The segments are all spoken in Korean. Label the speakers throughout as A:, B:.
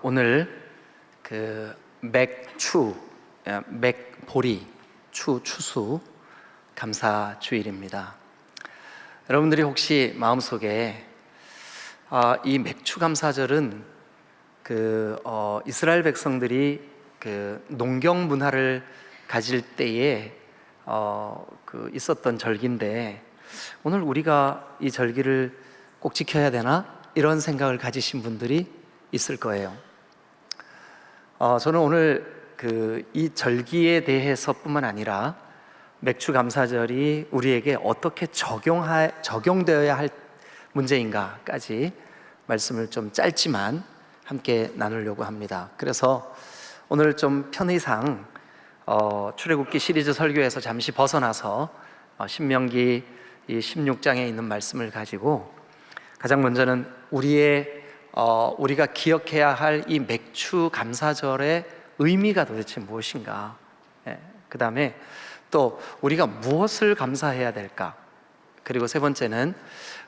A: 오늘 그 맥보리 추수 감사 주일입니다. 여러분들이 혹시 마음속에 이 맥추 감사절은 이스라엘 백성들이 그 농경 문화를 가질 때에 있었던 절기인데, 오늘 우리가 이 절기를 꼭 지켜야 되나? 이런 생각을 가지신 분들이 있을 거예요. 저는 오늘 이 절기에 대해서뿐만 아니라 맥추 감사절이 우리에게 어떻게 적용되어야 할 문제인가까지 말씀을 좀 짧지만 함께 나누려고 합니다. 그래서 오늘 좀 편의상 출애굽기 시리즈 설교에서 잠시 벗어나서 신명기 이 16장에 있는 말씀을 가지고 가장 먼저는 우리가 기억해야 할 이 맥추 감사절의 의미가 도대체 무엇인가, 그 다음에 또 우리가 무엇을 감사해야 될까, 그리고 세 번째는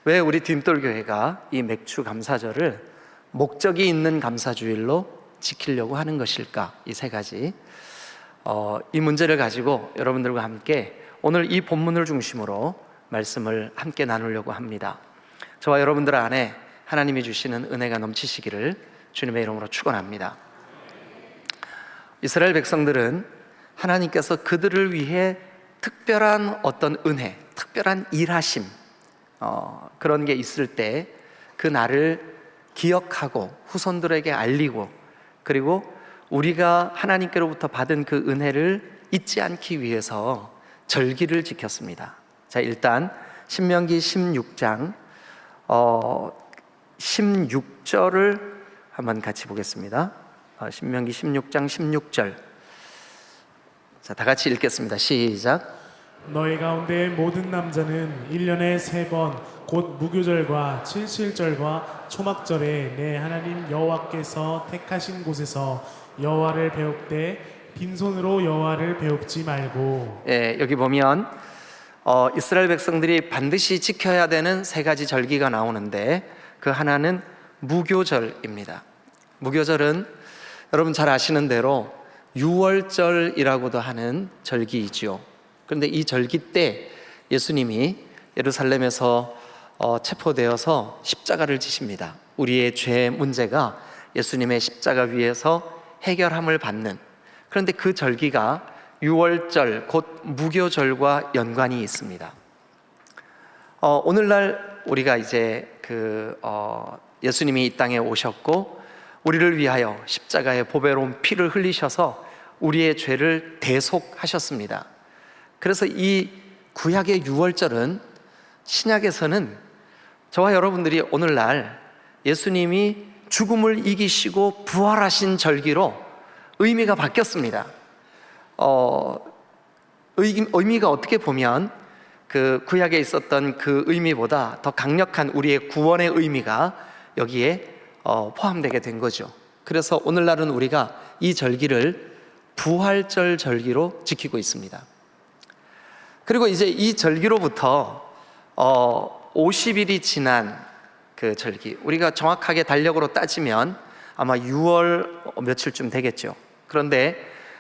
A: 왜 우리 딤돌교회가 이 맥추 감사절을 목적이 있는 감사주일로 지키려고 하는 것일까, 이 세 가지 이 문제를 가지고 여러분들과 함께 오늘 이 본문을 중심으로 말씀을 함께 나누려고 합니다. 저와 여러분들 안에 하나님이 주시는 은혜가 넘치시기를 주님의 이름으로 축원합니다. 이스라엘 백성들은 하나님께서 그들을 위해 특별한 어떤 은혜, 특별한 일하심, 그런 게 있을 때 그 날을 기억하고 후손들에게 알리고, 그리고 우리가 하나님께로부터 받은 그 은혜를 잊지 않기 위해서 절기를 지켰습니다. 자, 일단 신명기 16장 16절을 한번 같이 보겠습니다. 신명기 16장 16절. 자, 다 같이 읽겠습니다. 시작.
B: 너희 가운데 모든 남자는 1년에 3번 곧 무교절과 칠칠절과 초막절에 내 하나님 여호와께서 택하신 곳에서 여호와를 배웁되 빈손으로 여호와를 배웁지 말고.
A: 여기 보면 이스라엘 백성들이 반드시 지켜야 되는 세 가지 절기가 나오는데, 그 하나는 무교절입니다. 무교절은 여러분 잘 아시는 대로 유월절이라고도 하는 절기이지요. 그런데 이 절기 때 예수님이 예루살렘에서 체포되어서 십자가를 지십니다. 우리의 죄 문제가 예수님의 십자가 위에서 해결함을 받는, 그런데 그 절기가 유월절 곧 무교절과 연관이 있습니다. 오늘날 우리가 이제 예수님이 이 땅에 오셨고 우리를 위하여 십자가의 보배로운 피를 흘리셔서 우리의 죄를 대속하셨습니다. 그래서 이 구약의 유월절은 신약에서는 저와 여러분들이 오늘날 예수님이 죽음을 이기시고 부활하신 절기로 의미가 바뀌었습니다. 의미가 어떻게 보면 그 구약에 있었던 그 의미보다 더 강력한 우리의 구원의 의미가 여기에 포함되게 된 거죠. 그래서 오늘날은 우리가 이 절기를 부활절 절기로 지키고 있습니다. 그리고 이제 이 절기로부터 50일이 지난 그 절기, 우리가 정확하게 달력으로 따지면 아마 6월 며칠쯤 되겠죠. 그런데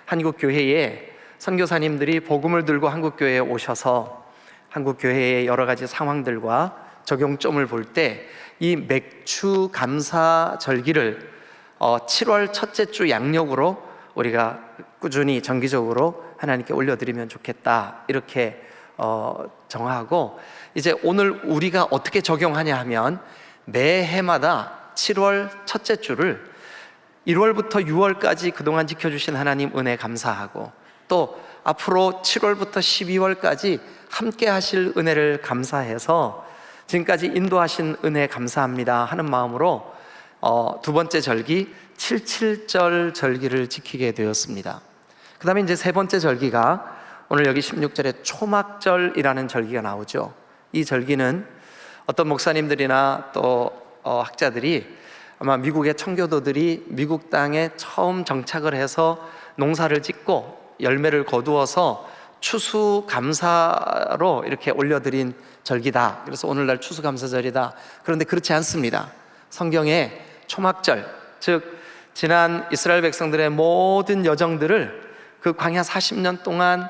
A: 한국교회에 선교사님들이 복음을 들고 한국교회에 오셔서 한국교회의 여러 가지 상황들과 적용점을 볼 때 이 맥추 감사 절기를 7월 첫째 주 양력으로 우리가 꾸준히 정기적으로 하나님께 올려드리면 좋겠다, 이렇게 정하고, 이제 오늘 우리가 어떻게 적용하냐 하면 매해마다 7월 첫째 주를 1월부터 6월까지 그동안 지켜주신 하나님 은혜 감사하고, 또 앞으로 7월부터 12월까지 함께 하실 은혜를 감사해서 지금까지 인도하신 은혜 감사합니다 하는 마음으로 두 번째 절기 칠칠절 절기를 지키게 되었습니다. 그 다음에 이제 세 번째 절기가 오늘 여기 16절에 초막절이라는 절기가 나오죠. 이 절기는 어떤 목사님들이나 또 학자들이 아마 미국의 청교도들이 미국 땅에 처음 정착을 해서 농사를 짓고 열매를 거두어서 추수감사로 이렇게 올려드린 절기다, 그래서 오늘날 추수감사절이다. 그런데 그렇지 않습니다. 성경에 초막절, 즉 지난 이스라엘 백성들의 모든 여정들을 그 광야 40년 동안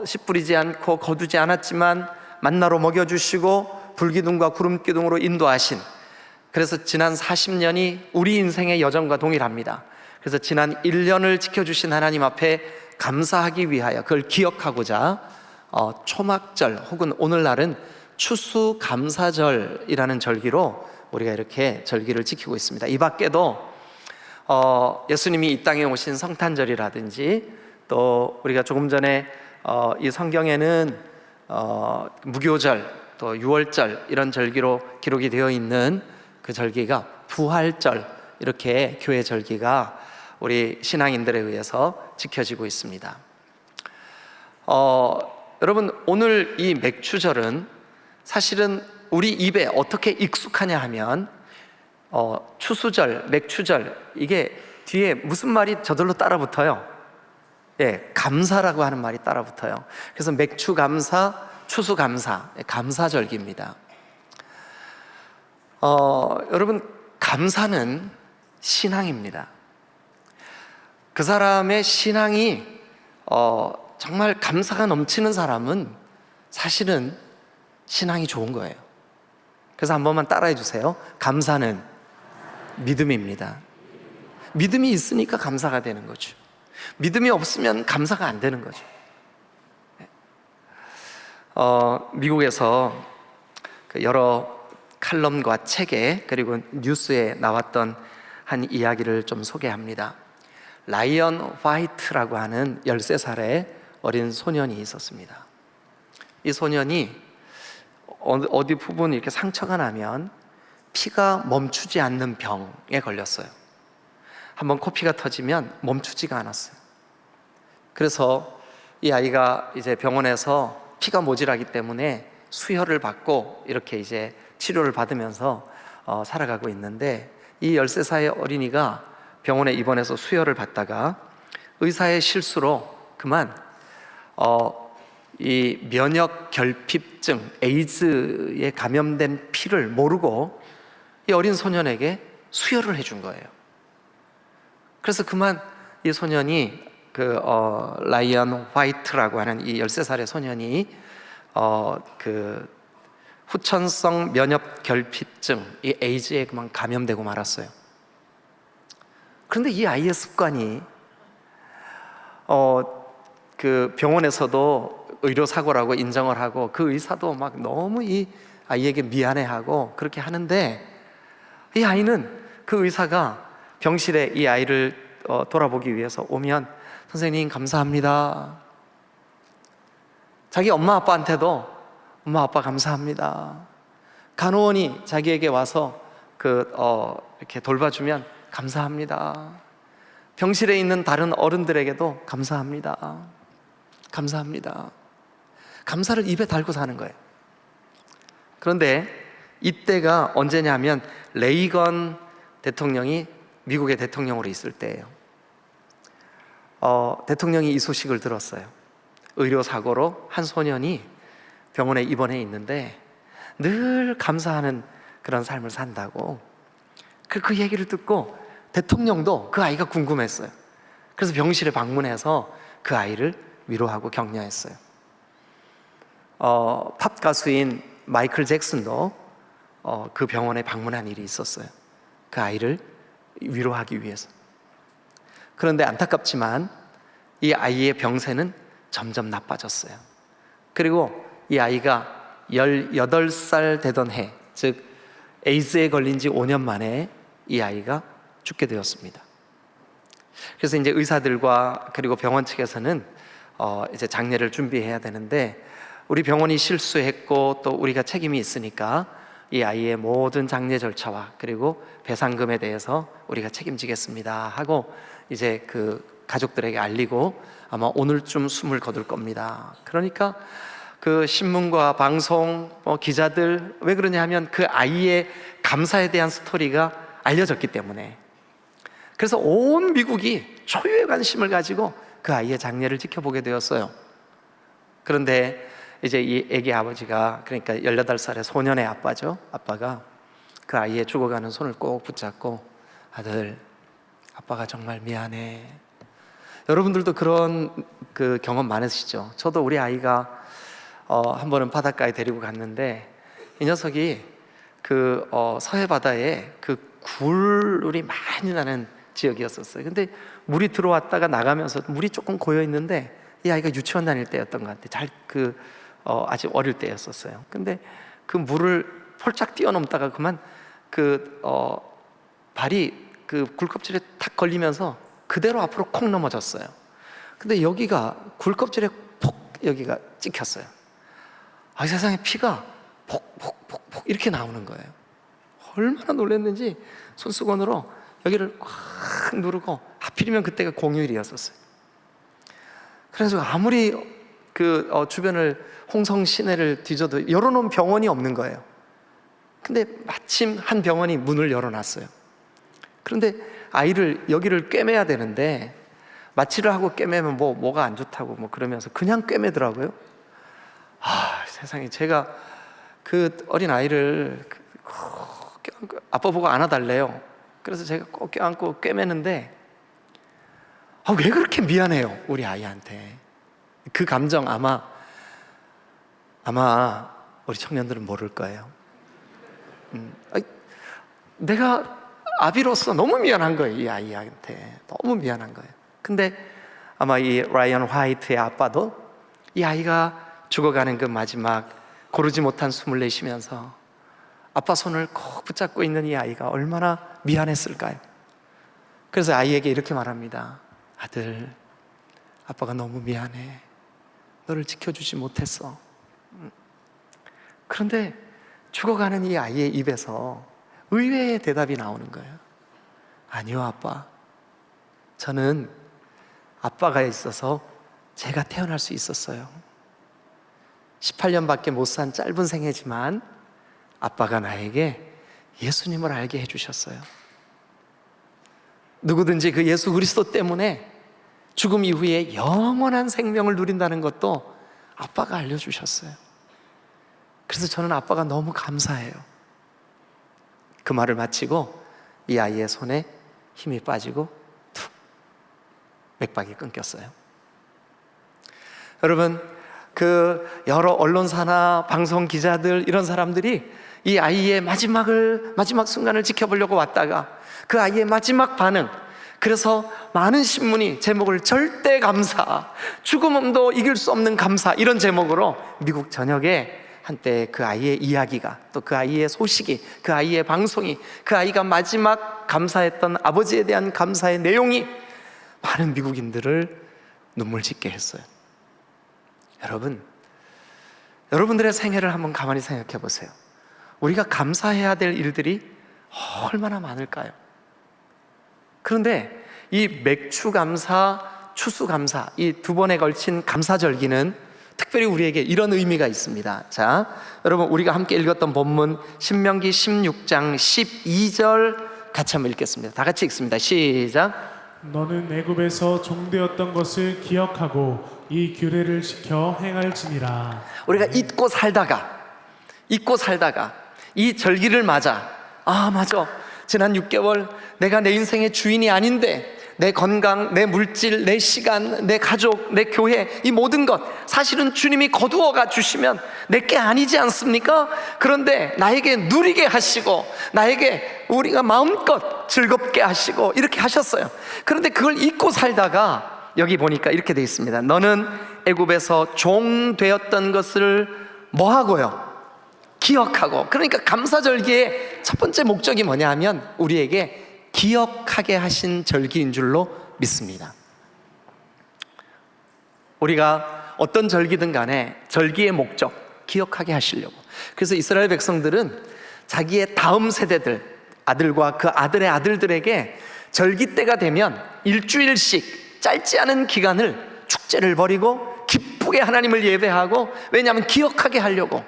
A: 씨 뿌리지 않고 거두지 않았지만 만나로 먹여주시고 불기둥과 구름기둥으로 인도하신, 그래서 지난 40년이 우리 인생의 여정과 동일합니다. 그래서 지난 1년을 지켜주신 하나님 앞에 감사하기 위하여, 그걸 기억하고자 초막절 혹은 오늘날은 추수감사절이라는 절기로 우리가 이렇게 절기를 지키고 있습니다. 이 밖에도 예수님이 이 땅에 오신 성탄절이라든지, 또 우리가 조금 전에 이 성경에는 무교절, 또 유월절 이런 절기로 기록이 되어 있는 그 절기가 부활절, 이렇게 교회 절기가 우리 신앙인들에 의해서 지켜지고 있습니다. 여러분, 오늘 이 맥추절은 사실은 우리 입에 어떻게 익숙하냐 하면 추수절, 맥추절, 이게 뒤에 무슨 말이 저절로 따라붙어요? 예, 감사라고 하는 말이 따라붙어요. 그래서 맥추감사, 추수감사, 감사절기입니다. 여러분, 감사는 신앙입니다. 그 사람의 신앙이 정말 감사가 넘치는 사람은 사실은 신앙이 좋은 거예요. 그래서 한 번만 따라해 주세요. 감사는 믿음입니다. 믿음이 있으니까 감사가 되는 거죠. 믿음이 없으면 감사가 안 되는 거죠. 미국에서 여러 칼럼과 책에, 그리고 뉴스에 나왔던 한 이야기를 좀 소개합니다. 라이언 화이트라고 하는 13살의 어린 소년이 있었습니다. 이 소년이 어디 부분 이렇게 상처가 나면 피가 멈추지 않는 병에 걸렸어요. 한번 코피가 터지면 멈추지가 않았어요. 그래서 이 아이가 이제 병원에서 피가 모자라기 때문에 수혈을 받고 이렇게 이제 치료를 받으면서 살아가고 있는데, 이 13살의 어린이가 병원에 입원해서 수혈을 받다가 의사의 실수로 그만 이 면역 결핍증, 에이즈에 감염된 피를 모르고 이 어린 소년에게 수혈을 해준 거예요. 그래서 그만 이 소년이 라이언 화이트라고 하는 이 13살의 소년이 그 후천성 면역 결핍증, 이 에이즈에 그만 감염되고 말았어요. 그런데 이 아이의 습관이 그 병원에서도 의료사고라고 인정을 하고, 그 의사도 막 너무 이 아이에게 미안해하고 그렇게 하는데, 이 아이는 그 의사가 병실에 이 아이를 돌아보기 위해서 오면 선생님 감사합니다, 자기 엄마 아빠한테도 엄마 아빠 감사합니다, 간호원이 자기에게 와서 이렇게 돌봐주면 감사합니다, 병실에 있는 다른 어른들에게도 감사합니다, 감사합니다, 감사를 입에 달고 사는 거예요. 그런데 이때가 언제냐면 레이건 대통령이 미국의 대통령으로 있을 때예요. 대통령이 이 소식을 들었어요. 의료사고로 한 소년이 병원에 입원해 있는데 늘 감사하는 그런 삶을 산다고. 그 얘기를 듣고 대통령도 그 아이가 궁금했어요. 그래서 병실에 방문해서 그 아이를 위로하고 격려했어요. 팝 가수인 마이클 잭슨도 그 병원에 방문한 일이 있었어요. 그 아이를 위로하기 위해서. 그런데 안타깝지만 이 아이의 병세는 점점 나빠졌어요. 그리고 이 아이가 18살 되던 해, 즉 에이즈에 걸린 지 5년 만에 이 아이가 죽게 되었습니다. 그래서 이제 의사들과 그리고 병원 측에서는 이제 장례를 준비해야 되는데, 우리 병원이 실수했고 또 우리가 책임이 있으니까 이 아이의 모든 장례 절차와 그리고 배상금에 대해서 우리가 책임지겠습니다 하고 이제 그 가족들에게 알리고 아마 오늘쯤 숨을 거둘 겁니다. 그러니까 그 신문과 방송, 기자들, 왜 그러냐 하면 그 아이의 감사에 대한 스토리가 알려졌기 때문에. 그래서 온 미국이 초유의 관심을 가지고 그 아이의 장례를 지켜보게 되었어요. 그런데 이제 이 애기 아버지가, 그러니까 18살의 소년의 아빠죠. 아빠가 그 아이의 죽어가는 손을 꼭 붙잡고, 아들, 아빠가 정말 미안해. 여러분들도 그런 그 경험 많으시죠? 저도 우리 아이가 한 번은 바닷가에 데리고 갔는데 이 녀석이 그 서해 바다에 그 굴이 많이 나는 지역이었었어요. 근데 물이 들어왔다가 나가면서 물이 조금 고여 있는데 이 아이가 유치원 다닐 때였던 것 같아요. 아직 어릴 때였었어요. 근데 그 물을 폴짝 뛰어넘다가 그만 발이 그 굴껍질에 탁 걸리면서 그대로 앞으로 콕 넘어졌어요. 근데 여기가 굴껍질에 폭 여기가 찍혔어요. 아, 세상에 피가 폭 이렇게 나오는 거예요. 얼마나 놀랐는지 손수건으로 여기를 꽉 누르고, 하필이면 그때가 공휴일이었었어요. 그래서 아무리 주변을 홍성 시내를 뒤져도 열어놓은 병원이 없는 거예요. 근데 마침 한 병원이 문을 열어놨어요. 그런데 아이를 여기를 꿰매야 되는데 마취를 하고 꿰매면 뭐가 안 좋다고 그러면서 그냥 꿰매더라고요. 아, 세상에. 제가 그 어린 아이를 껴안고, 아빠 보고 안아달래요. 그래서 제가 꼭 껴안고 꿰매는데 왜 그렇게 미안해요, 우리 아이한테. 그 감정 아마 우리 청년들은 모를 거예요. 내가 아비로서 너무 미안한 거예요, 이 아이한테. 너무 미안한 거예요. 근데 아마 이 라이언 화이트의 아빠도 이 아이가 죽어가는 그 마지막 고르지 못한 숨을 내쉬면서 아빠 손을 꼭 붙잡고 있는 이 아이가 얼마나 미안했을까요? 그래서 아이에게 이렇게 말합니다. 아들, 아빠가 너무 미안해. 너를 지켜주지 못했어. 그런데 죽어가는 이 아이의 입에서 의외의 대답이 나오는 거예요. 아니요, 아빠. 저는 아빠가 있어서 제가 태어날 수 있었어요. 18년밖에 못 산 짧은 생애지만 아빠가 나에게 예수님을 알게 해주셨어요. 누구든지 그 예수 그리스도 때문에 죽음 이후에 영원한 생명을 누린다는 것도 아빠가 알려주셨어요. 그래서 저는 아빠가 너무 감사해요. 그 말을 마치고 이 아이의 손에 힘이 빠지고 툭 맥박이 끊겼어요. 여러분, 여러 언론사나 방송 기자들, 이런 사람들이 이 아이의 마지막 순간을 지켜보려고 왔다가 그 아이의 마지막 반응, 그래서 많은 신문이 제목을 절대 감사, 죽음도 이길 수 없는 감사, 이런 제목으로 미국 전역에 한때 그 아이의 이야기가, 또 그 아이의 소식이, 그 아이의 방송이, 그 아이가 마지막 감사했던 아버지에 대한 감사의 내용이 많은 미국인들을 눈물 짓게 했어요. 여러분들의 생애를 한번 가만히 생각해 보세요. 우리가 감사해야 될 일들이 얼마나 많을까요? 그런데 이 맥추감사, 추수감사, 이 두 번에 걸친 감사절기는 특별히 우리에게 이런 의미가 있습니다. 자, 여러분, 우리가 함께 읽었던 본문 신명기 16장 12절 같이 한번 읽겠습니다. 다 같이 읽습니다. 시작.
B: 너는 애굽에서 종되었던 것을 기억하고 이 규례를 지켜 행할지니라.
A: 우리가 잊고 살다가 이 절기를 맞아, 맞아, 지난 6개월 내가 내 인생의 주인이 아닌데 내 건강, 내 물질, 내 시간, 내 가족, 내 교회, 이 모든 것 사실은 주님이 거두어가 주시면 내게 아니지 않습니까? 그런데 나에게 누리게 하시고, 나에게 우리가 마음껏 즐겁게 하시고 이렇게 하셨어요. 그런데 그걸 잊고 살다가 여기 보니까 이렇게 되어 있습니다. 너는 애굽에서 종 되었던 것을 뭐 하고요? 기억하고. 그러니까 감사절기의 첫 번째 목적이 뭐냐 하면 우리에게 기억하게 하신 절기인 줄로 믿습니다. 우리가 어떤 절기든 간에 절기의 목적, 기억하게 하시려고. 그래서 이스라엘 백성들은 자기의 다음 세대들, 아들과 그 아들의 아들들에게 절기 때가 되면 일주일씩 짧지 않은 기간을 축제를 벌이고 기쁘게 하나님을 예배하고, 왜냐하면 기억하게 하려고.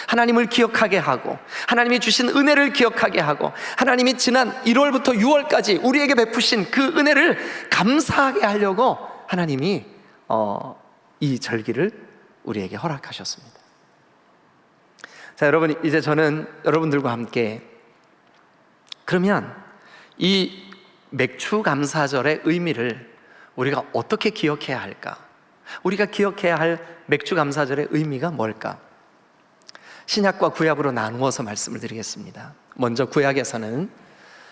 A: 하나님을 기억하게 하고, 하나님이 주신 은혜를 기억하게 하고, 하나님이 지난 1월부터 6월까지 우리에게 베푸신 그 은혜를 감사하게 하려고 하나님이 이 절기를 우리에게 허락하셨습니다. 자, 여러분, 이제 저는 여러분들과 함께 그러면 이 맥추감사절의 의미를 우리가 어떻게 기억해야 할까? 우리가 기억해야 할 맥추감사절의 의미가 뭘까? 신약과 구약으로 나누어서 말씀을 드리겠습니다. 먼저 구약에서는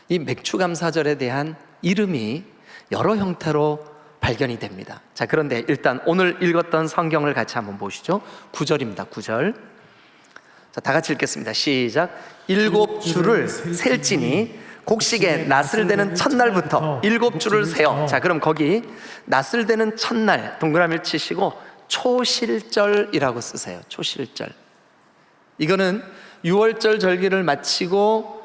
A: 이 맥추감사절에 대한 이름이 여러 형태로 발견이 됩니다. 자, 그런데 일단 오늘 읽었던 성경을 같이 한번 보시죠. 9절입니다. 9절. 자, 다 같이 읽겠습니다. 시작. 일곱 주를 셀지니 곡식에 낫을 대는 첫날부터 일곱 주를 세어. 자, 그럼 거기 낫을 대는 첫날 동그라미를 치시고 초실절이라고 쓰세요. 초실절. 이거는 유월절 절기를 마치고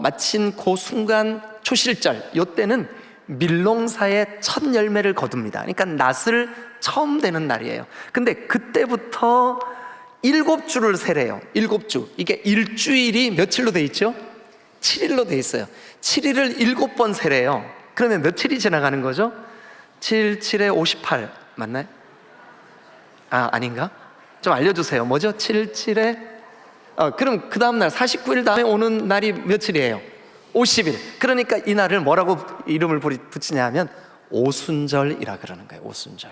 A: 마친 그 순간 초실절, 이때는 밀농사의 첫 열매를 거둡니다. 그러니까 낫을 처음 되는 날이에요. 근데 그때부터 일곱 주를 세래요. 일곱 주. 이게 일주일이 며칠로 돼 있죠? 7일로 돼 있어요. 7일을 7번 세래요. 그러면 며칠이 지나가는 거죠? 7, 7에 58 맞나요? 아닌가? 좀 알려주세요. 뭐죠? 7, 7에 그럼 그 다음 날 49일 다음에 오는 날이 며칠이에요? 50일. 그러니까 이 날을 뭐라고 이름을 붙이냐 하면 오순절이라 그러는 거예요. 오순절.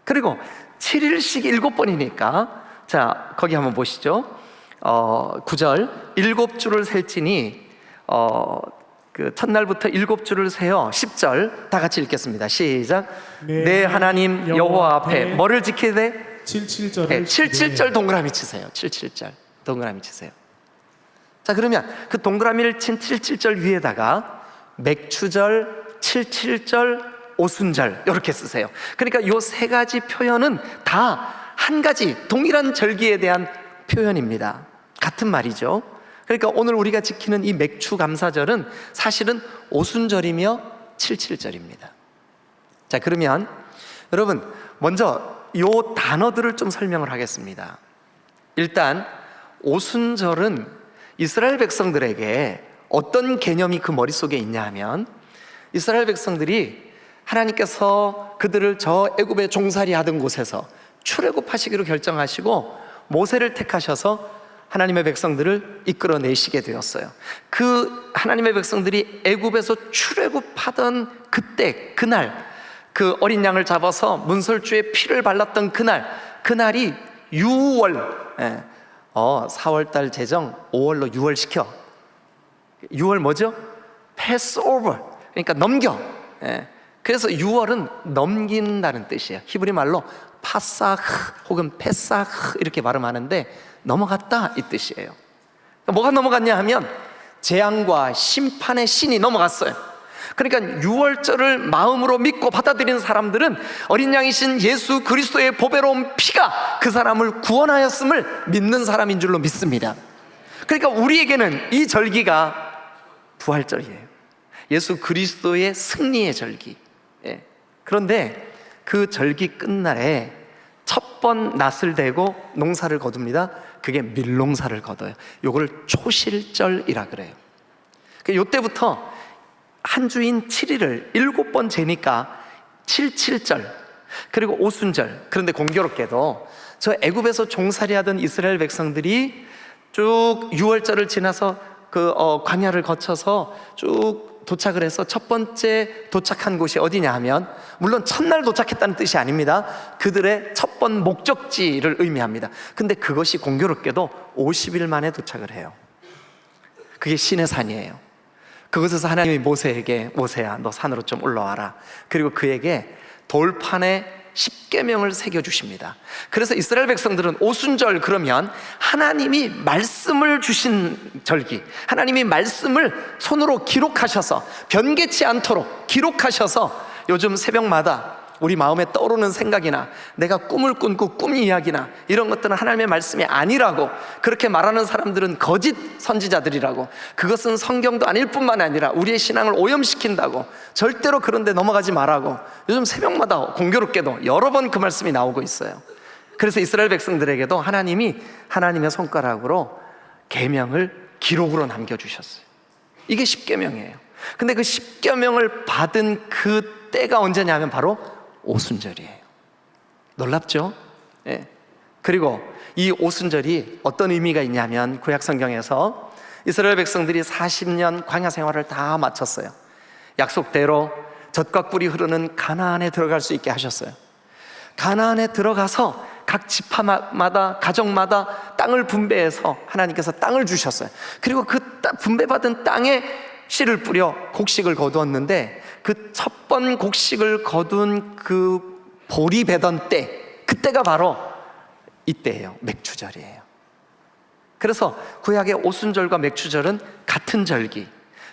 A: 그리고 7일씩 7번이니까 자, 거기 한번 보시죠. 9절. 7주를 셀지니 그 첫날부터 7주를 세어. 10절 다 같이 읽겠습니다. 시작. 내 하나님 여호와 앞에 뭐를 지켜야 돼?
B: 77절을
A: 네, 77절 동그라미 치세요. 77절 동그라미 치세요. 자, 그러면 그 동그라미를 친 77절 위에다가 맥추절, 77절, 오순절 이렇게 쓰세요. 그러니까 이 세 가지 표현은 다 한 가지 동일한 절기에 대한 표현입니다. 같은 말이죠. 그러니까 오늘 우리가 지키는 이 맥추감사절은 사실은 오순절이며 77절입니다. 자, 그러면 여러분 먼저 이 단어들을 좀 설명을 하겠습니다. 일단 오순절은 이스라엘 백성들에게 어떤 개념이 그 머릿속에 있냐 하면, 이스라엘 백성들이 하나님께서 그들을 저 애굽의 종살이 하던 곳에서 출애굽하시기로 결정하시고 모세를 택하셔서 하나님의 백성들을 이끌어내시게 되었어요. 그 하나님의 백성들이 애굽에서 출애굽하던 그때, 그날, 그 어린 양을 잡아서 문설주에 피를 발랐던 그날이 6월, 4월달 제정 5월로 6월 시켜. 6월 뭐죠? 패스오버, 그러니까 넘겨. 그래서 6월은 넘긴다는 뜻이에요. 히브리 말로 파사흐 혹은 페사흐 이렇게 발음하는데 넘어갔다 이 뜻이에요. 뭐가 넘어갔냐 하면 재앙과 심판의 신이 넘어갔어요. 그러니까 6월절을 마음으로 믿고 받아들이는 사람들은 어린 양이신 예수 그리스도의 보배로운 피가 그 사람을 구원하였음을 믿는 사람인 줄로 믿습니다. 그러니까 우리에게는 이 절기가 부활절이에요. 예수 그리스도의 승리의 절기. 그런데 그 절기 끝날에 첫 번 낫을 대고 농사를 거둡니다. 그게 밀농사를 거둬요. 요걸 초실절이라 그래요. 요때부터 한 주인 7일을 7번 재니까 77절, 그리고 오순절. 그런데 공교롭게도 저 애굽에서 종살이 하던 이스라엘 백성들이 쭉 6월절을 지나서 그 광야를 거쳐서 쭉 도착을 해서 첫 번째 도착한 곳이 어디냐 하면, 물론 첫날 도착했다는 뜻이 아닙니다. 그들의 첫 번 목적지를 의미합니다. 근데 그것이 공교롭게도 50일 만에 도착을 해요. 그게 시내 산이에요. 그곳에서 하나님이 모세에게, 모세야 너 산으로 좀 올라와라. 그리고 그에게 돌판에 십계명을 새겨주십니다. 그래서 이스라엘 백성들은 오순절 그러면 하나님이 말씀을 주신 절기, 하나님이 말씀을 손으로 기록하셔서 변개치 않도록 기록하셔서 요즘 새벽마다 우리 마음에 떠오르는 생각이나 내가 꿈을 꾼고 꿈 이야기나 이런 것들은 하나님의 말씀이 아니라고 그렇게 말하는 사람들은 거짓 선지자들이라고, 그것은 성경도 아닐 뿐만 아니라 우리의 신앙을 오염시킨다고, 절대로 그런 데 넘어가지 말라고 요즘 새벽마다 공교롭게도 여러 번 그 말씀이 나오고 있어요. 그래서 이스라엘 백성들에게도 하나님이 하나님의 손가락으로 계명을 기록으로 남겨주셨어요. 이게 십계명이에요. 근데 그 십계명을 받은 그 때가 언제냐면 바로 오순절이에요. 놀랍죠? 그리고 이 오순절이 어떤 의미가 있냐면 구약 성경에서 이스라엘 백성들이 40년 광야 생활을 다 마쳤어요. 약속대로 젖과 꿀이 흐르는 가나안에 들어갈 수 있게 하셨어요. 가나안에 들어가서 각 지파마다, 가정마다 땅을 분배해서 하나님께서 땅을 주셨어요. 그리고 그 분배받은 땅에 씨를 뿌려 곡식을 거두었는데, 그 첫 번 곡식을 거둔 그 보리 베던 때, 그때가 바로 이때예요. 맥추절이에요. 그래서 구약의 오순절과 맥추절은 같은 절기.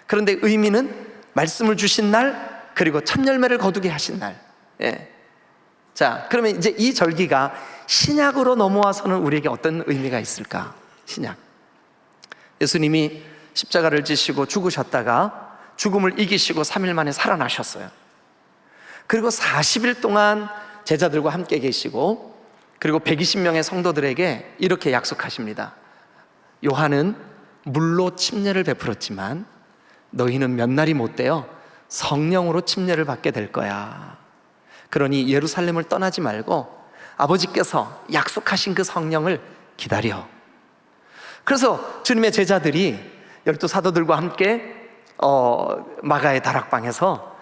A: 그런데 의미는 말씀을 주신 날, 그리고 첫 열매를 거두게 하신 날. 예. 자, 그러면 이제 이 절기가 신약으로 넘어와서는 우리에게 어떤 의미가 있을까? 신약. 예수님이 십자가를 지시고 죽으셨다가 죽음을 이기시고 3일 만에 살아나셨어요. 그리고 40일 동안 제자들과 함께 계시고, 그리고 120명의 성도들에게 이렇게 약속하십니다. 요한은 물로 침례를 베풀었지만 너희는 몇 날이 못 되어 성령으로 침례를 받게 될 거야. 그러니 예루살렘을 떠나지 말고 아버지께서 약속하신 그 성령을 기다려. 그래서 주님의 제자들이 12사도들과 함께 마가의 다락방에서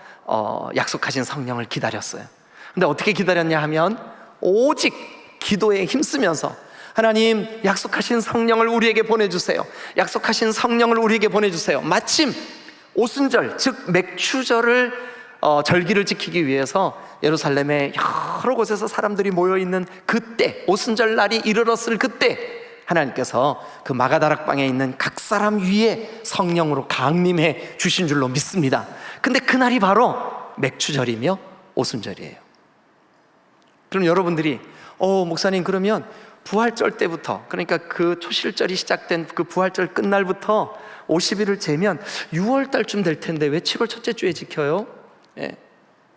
A: 약속하신 성령을 기다렸어요. 근데 어떻게 기다렸냐 하면 오직 기도에 힘쓰면서, 하나님 약속하신 성령을 우리에게 보내주세요, 약속하신 성령을 우리에게 보내주세요. 마침 오순절, 즉 맥추절을 절기를 지키기 위해서 예루살렘의 여러 곳에서 사람들이 모여있는 그때, 오순절 날이 이르렀을 그때 하나님께서 그 마가다락방에 있는 각 사람 위에 성령으로 강림해 주신 줄로 믿습니다. 근데 그날이 바로 맥추절이며 오순절이에요. 그럼 여러분들이 목사님, 그러면 부활절 때부터, 그러니까 그 초실절이 시작된 그 부활절 끝날부터 50일을 재면 6월 달쯤 될 텐데 왜 7월 첫째 주에 지켜요? 예.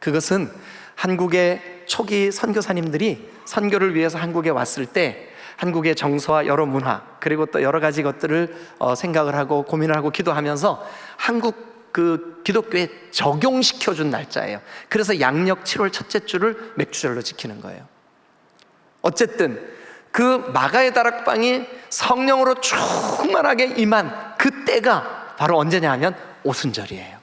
A: 그것은 한국의 초기 선교사님들이 선교를 위해서 한국에 왔을 때 한국의 정서와 여러 문화, 그리고 또 여러 가지 것들을 생각을 하고 고민을 하고 기도하면서 한국 그 기독교에 적용시켜준 날짜예요. 그래서 양력 7월 첫째 주를 맥추절로 지키는 거예요. 어쨌든 그 마가의 다락방이 성령으로 충만하게 임한 그때가 바로 언제냐 하면 오순절이에요.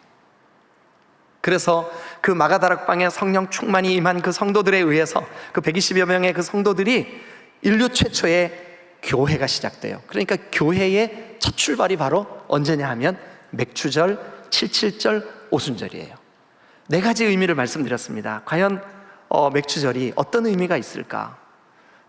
A: 그래서 그 마가 다락방에 성령 충만히 임한 그 성도들에 의해서 그 120여 명의 그 성도들이 인류 최초의 교회가 시작돼요. 그러니까 교회의 첫 출발이 바로 언제냐 하면 맥추절, 77절, 오순절이에요. 4가지 의미를 말씀드렸습니다. 과연 맥추절이 어떤 의미가 있을까?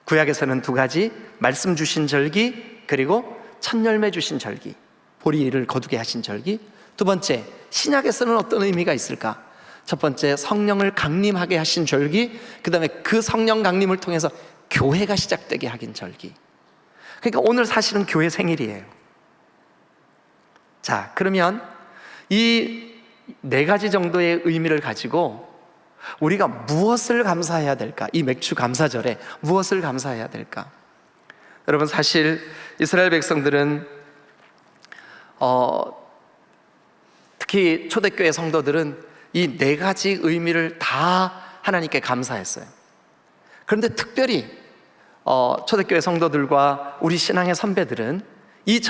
A: 구약에서는 2가지, 말씀 주신 절기, 그리고 첫 열매 주신 절기, 보리를 거두게 하신 절기. 2번째, 신약에서는 어떤 의미가 있을까? 첫 번째, 성령을 강림하게 하신 절기, 그 다음에 그 성령 강림을 통해서 교회가 시작되게 하긴 절기. 그러니까 오늘 사실은 교회 생일이에요. 자, 그러면 이 4가지 정도의 의미를 가지고 우리가 무엇을 감사해야 될까? 이 맥추 감사절에 무엇을 감사해야 될까? 여러분, 사실 이스라엘 백성들은 특히 초대교회 성도들은 이 4가지 의미를 다 하나님께 감사했어요. 그런데 특별히 초대교회 성도들과 우리 신앙의 선배들은 이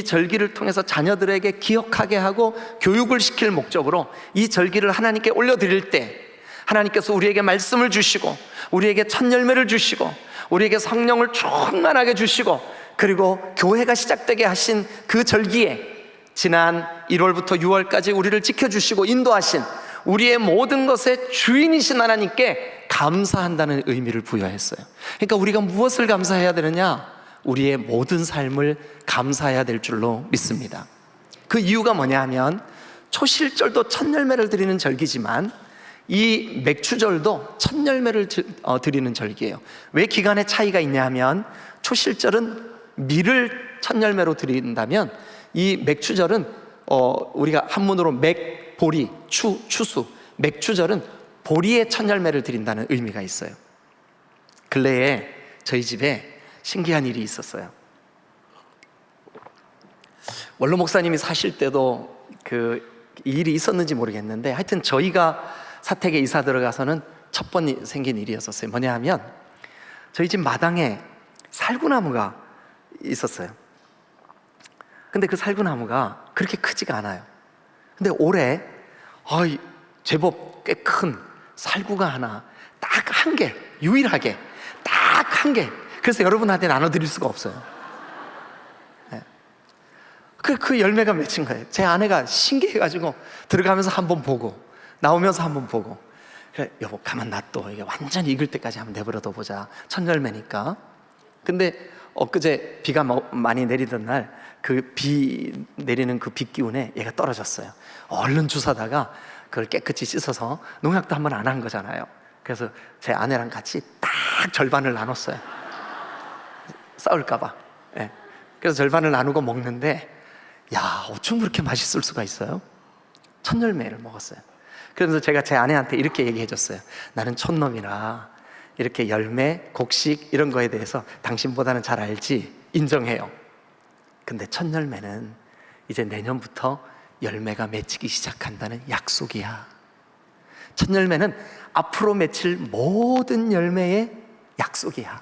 A: 절기를 통해서 자녀들에게 기억하게 하고 교육을 시킬 목적으로 이 절기를 하나님께 올려드릴 때 하나님께서 우리에게 말씀을 주시고 우리에게 첫 열매를 주시고 우리에게 성령을 충만하게 주시고 그리고 교회가 시작되게 하신 그 절기에 지난 1월부터 6월까지 우리를 지켜주시고 인도하신 우리의 모든 것의 주인이신 하나님께 감사한다는 의미를 부여했어요. 그러니까 우리가 무엇을 감사해야 되느냐? 우리의 모든 삶을 감사해야 될 줄로 믿습니다. 그 이유가 뭐냐 하면 초실절도 첫 열매를 드리는 절기지만 이 맥추절도 첫 열매를 드리는 절기예요. 왜 기간의 차이가 있냐 하면 초실절은 밀을 첫 열매로 드린다면 이 맥추절은 우리가 한문으로 맥, 보리, 추수, 맥추절은 보리의 첫 열매를 드린다는 의미가 있어요. 근래에 저희 집에 신기한 일이 있었어요. 원로 목사님이 사실 때도 그 일이 있었는지 모르겠는데 하여튼 저희가 사택에 이사 들어가서는 첫 번 생긴 일이었어요. 뭐냐 하면 저희 집 마당에 살구나무가 있었어요. 근데 그 살구나무가 그렇게 크지가 않아요. 근데 올해 제법 꽤 큰 살구가 하나 딱 한 개, 유일하게 딱 한 개. 그래서 여러분한테 나눠드릴 수가 없어요. 네. 그 열매가 맺힌 거예요. 제 아내가 신기해가지고 들어가면서 한번 보고 나오면서 한번 보고, 그래, 여보 가만 놔둬, 이게 완전히 익을 때까지 한번 내버려둬 보자. 첫 열매니까. 근데 엊그제 비가 많이 내리던 날 그 비 내리는 그 비 기운에 얘가 떨어졌어요. 얼른 주워다가 그걸 깨끗이 씻어서, 농약도 한번 안 한 거잖아요. 그래서 제 아내랑 같이 딱 절반을 나눴어요. 싸울까봐. 네. 그래서 절반을 나누고 먹는데, 야, 어쩜 그렇게 맛있을 수가 있어요? 첫 열매를 먹었어요. 그래서 제가 제 아내한테 이렇게 얘기해 줬어요. 나는 촌놈이라 이렇게 열매, 곡식 이런 거에 대해서 당신보다는 잘 알지, 인정해요. 근데 첫 열매는 이제 내년부터 열매가 맺히기 시작한다는 약속이야. 첫 열매는 앞으로 맺힐 모든 열매의 약속이야.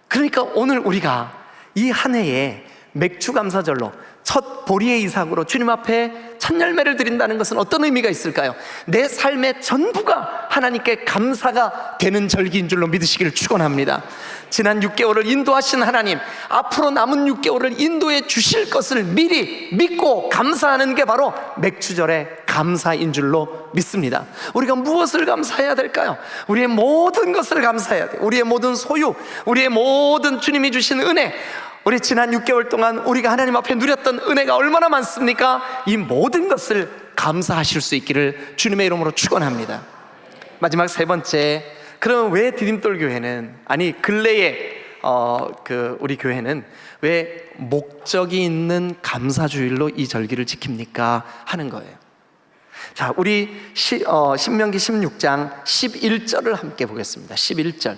A: 그러니까 오늘 우리가 이 한 해에 맥주 감사절로 첫 보리의 이삭으로 주님 앞에 첫 열매를 드린다는 것은 어떤 의미가 있을까요? 내 삶의 전부가 하나님께 감사가 되는 절기인 줄로 믿으시기를 축원합니다. 지난 6개월을 인도하신 하나님, 앞으로 남은 6개월을 인도해 주실 것을 미리 믿고 감사하는 게 바로 맥주절의 감사인 줄로 믿습니다. 우리가 무엇을 감사해야 될까요? 우리의 모든 것을 감사해야 돼요. 우리의 모든 소유, 우리의 모든 주님이 주신 은혜, 우리 지난 6개월 동안 우리가 하나님 앞에 누렸던 은혜가 얼마나 많습니까? 이 모든 것을 감사하실 수 있기를 주님의 이름으로 축원합니다. 마지막 세 번째, 그럼 왜 디딤돌 교회는, 아니 근래에 우리 교회는 왜 목적이 있는 감사주일로 이 절기를 지킵니까? 하는 거예요. 자, 우리 신명기 16장 11절을 함께 보겠습니다. 11절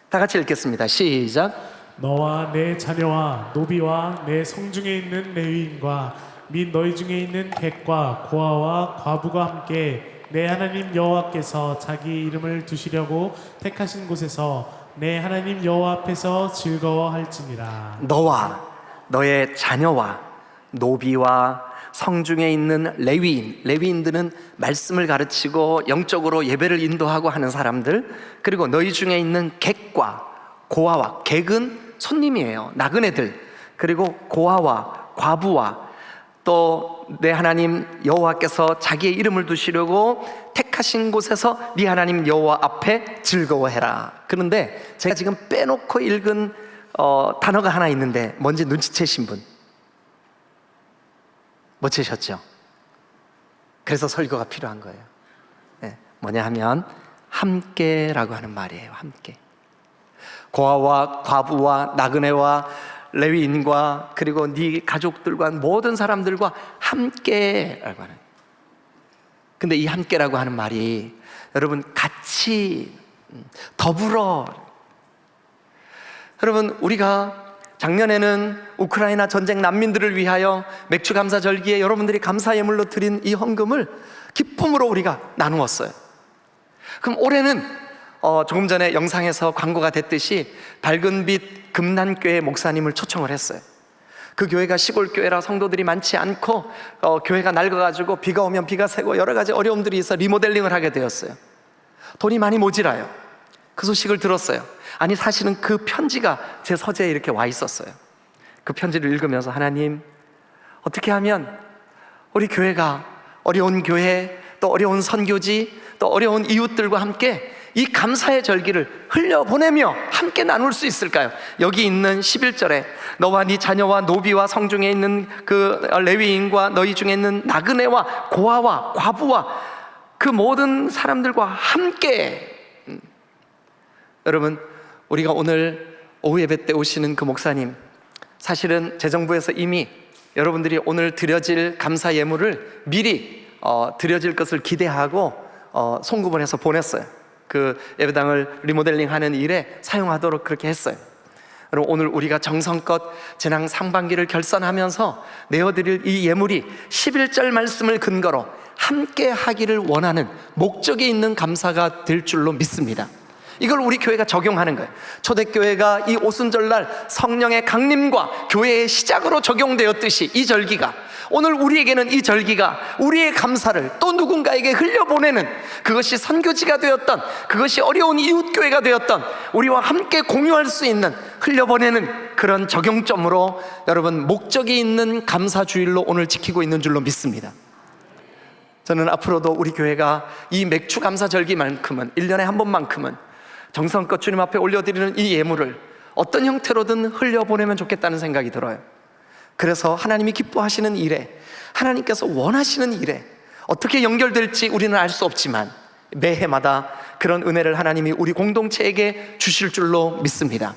A: 다 같이 읽겠습니다. 시작.
B: 너와 내 자녀와 노비와 내 성중에 있는 레위인과 및 너희 중에 있는 객과 고아와 과부가 함께 내 하나님 여호와께서 자기 이름을 두시려고 택하신 곳에서 내 하나님 여호와 앞에서 즐거워할지니라.
A: 너와 너의 자녀와 노비와 성중에 있는 레위인들은 말씀을 가르치고 영적으로 예배를 인도하고 하는 사람들, 그리고 너희 중에 있는 객과 고아와, 객은 손님이에요. 나그네들. 그리고 고아와 과부와 또 내 하나님 여호와께서 자기의 이름을 두시려고 택하신 곳에서 네 하나님 여호와 앞에 즐거워해라. 그런데 제가 지금 빼놓고 읽은 단어가 하나 있는데 뭔지 눈치채신 분? 못 채셨죠? 그래서 설교가 필요한 거예요. 네, 뭐냐 하면 함께라고 하는 말이에요. 함께. 고아와 과부와 나그네와 레위인과 그리고 네 가족들과 모든 사람들과 함께라고 하는. 근데 이 함께라고 하는 말이 여러분 같이, 더불어. 여러분, 우리가 작년에는 우크라이나 전쟁 난민들을 위하여 맥주 감사 절기에 여러분들이 감사 예물로 드린 이 헌금을 기쁨으로 우리가 나누었어요. 그럼 올해는 조금 전에 영상에서 광고가 됐듯이 밝은빛 금난교회 목사님을 초청을 했어요. 그 교회가 시골 교회라 성도들이 많지 않고 교회가 낡아가지고 비가 오면 비가 새고 여러 가지 어려움들이 있어 리모델링을 하게 되었어요. 돈이 많이 모자라요. 그 소식을 들었어요. 아니, 사실은 그 편지가 제 서재에 이렇게 와 있었어요. 그 편지를 읽으면서, 하나님, 어떻게 하면 우리 교회가 어려운 교회, 또 어려운 선교지, 또 어려운 이웃들과 함께 이 감사의 절기를 흘려보내며 함께 나눌 수 있을까요? 여기 있는 11절에 너와 네 자녀와 노비와 성중에 있는 그 레위인과 너희 중에 있는 나그네와 고아와 과부와 그 모든 사람들과 함께. 여러분, 우리가 오늘 오후 예배 때 오시는 그 목사님, 사실은 재정부에서 이미 여러분들이 오늘 드려질 감사 예물을 미리 드려질 것을 기대하고 송금을 해서 보냈어요. 그 예배당을 리모델링하는 일에 사용하도록 그렇게 했어요. 여러분, 오늘 우리가 정성껏 지난 상반기를 결산하면서 내어드릴 이 예물이 11절 말씀을 근거로 함께 하기를 원하는 목적이 있는 감사가 될 줄로 믿습니다. 이걸 우리 교회가 적용하는 거예요. 초대교회가 이 오순절날 성령의 강림과 교회의 시작으로 적용되었듯이 이 절기가, 오늘 우리에게는 이 절기가 우리의 감사를 또 누군가에게 흘려보내는, 그것이 선교지가 되었던, 그것이 어려운 이웃교회가 되었던, 우리와 함께 공유할 수 있는, 흘려보내는 그런 적용점으로 여러분 목적이 있는 감사주일로 오늘 지키고 있는 줄로 믿습니다. 저는 앞으로도 우리 교회가 이 맥주 감사절기만큼은, 1년에 한 번만큼은 정성껏 주님 앞에 올려드리는 이 예물을 어떤 형태로든 흘려보내면 좋겠다는 생각이 들어요. 그래서 하나님이 기뻐하시는 일에, 하나님께서 원하시는 일에 어떻게 연결될지 우리는 알 수 없지만 매해마다 그런 은혜를 하나님이 우리 공동체에게 주실 줄로 믿습니다.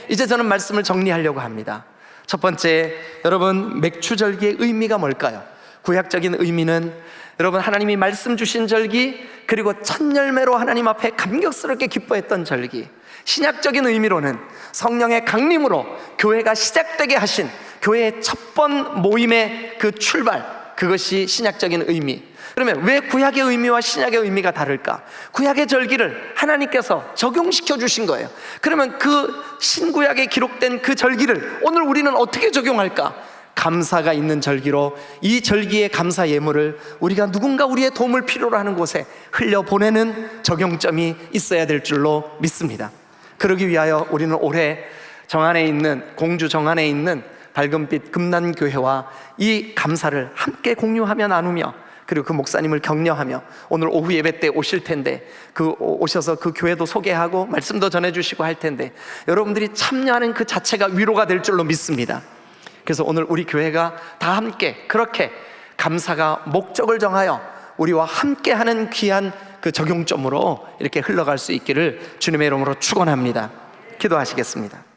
A: 이제 저는 말씀을 정리하려고 합니다. 첫 번째, 여러분 맥주절기의 의미가 뭘까요? 구약적인 의미는 여러분 하나님이 말씀 주신 절기, 그리고 첫 열매로 하나님 앞에 감격스럽게 기뻐했던 절기. 신약적인 의미로는 성령의 강림으로 교회가 시작되게 하신 교회의 첫 번 모임의 그 출발, 그것이 신약적인 의미. 그러면 왜 구약의 의미와 신약의 의미가 다를까? 구약의 절기를 하나님께서 적용시켜 주신 거예요. 그러면 그 신구약에 기록된 그 절기를 오늘 우리는 어떻게 적용할까? 감사가 있는 절기로 이 절기의 감사 예물을 우리가 누군가 우리의 도움을 필요로 하는 곳에 흘려보내는 적용점이 있어야 될 줄로 믿습니다. 그러기 위하여 우리는 올해 정안에 있는, 공주 정안에 있는 밝은빛 금난교회와 이 감사를 함께 공유하며 나누며, 그리고 그 목사님을 격려하며 오늘 오후 예배 때 오실 텐데 오셔서 그 교회도 소개하고 말씀도 전해주시고 할 텐데 여러분들이 참여하는 그 자체가 위로가 될 줄로 믿습니다. 그래서 오늘 우리 교회가 다 함께 그렇게 감사가 목적을 정하여 우리와 함께하는 귀한 그 적용점으로 이렇게 흘러갈 수 있기를 주님의 이름으로 축원합니다. 기도하시겠습니다.